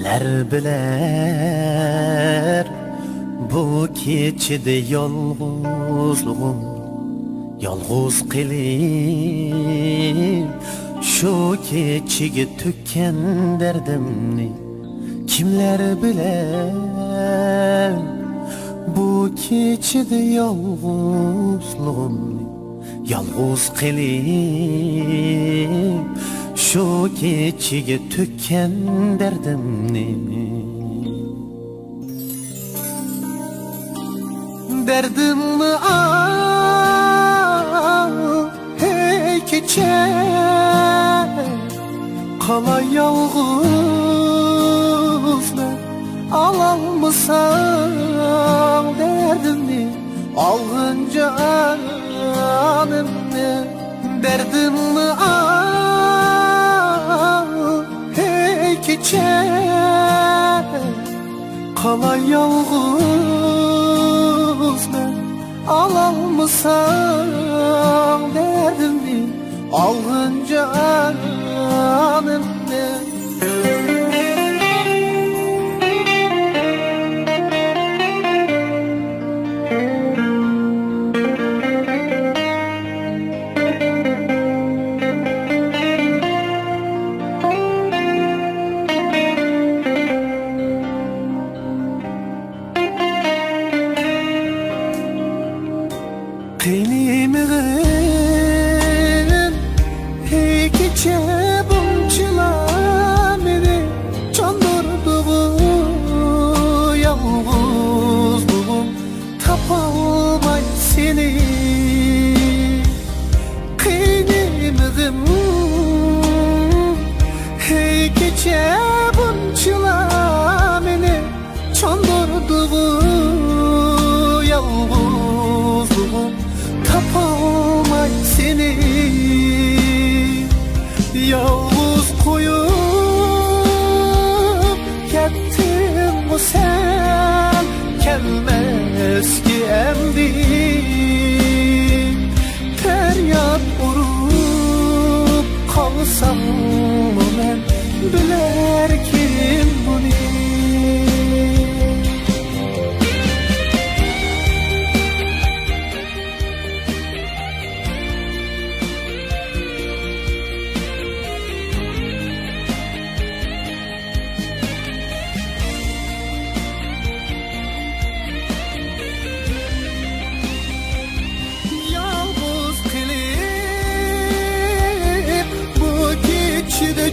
kimler biler bu keçide yolguzluğum, yolguz kılıp şu keçige tükken derdimni kimler biler bu keçide yolguzluğum, yolguz kılıp şu keçige tükken derdimni. Derdimni al hey keçe, kala yalğızla alalmısan derdimni, alğınca anımni. Derdimni al hey keçe, kala yalğızla alalmısan derdimni, alğınca anımni. Kıynimin hey keçe bunçılar beni çandırdığı yalğızlığım, tapalmay seni. Kıynimin hey keçe bunçılar beni çandırdığı yalğızlığım, tapamay seni. Yalğız koyup kettin bu sen, gelmez ki emdi. Feryat vurup kalsam mı ben, biler kim bunu.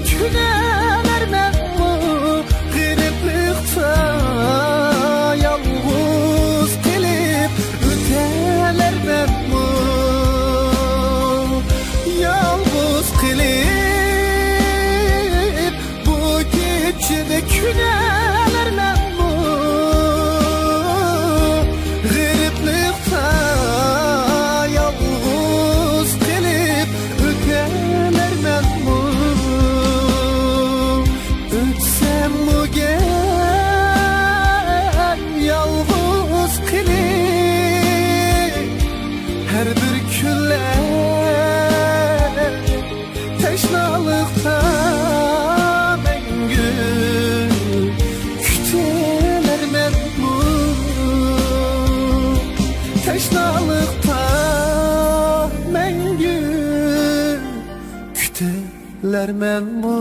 Küneler ben bu gırıplıkta, yalğız gelip öteler ben bu. Yalğız gelip bu gecede küneler ben bu gırıplıkta, yalğız gelip öteler ben bu. Her bir küller teşnalıkta mengü küteler men bu. Teşnalıkta mengü küteler men bu.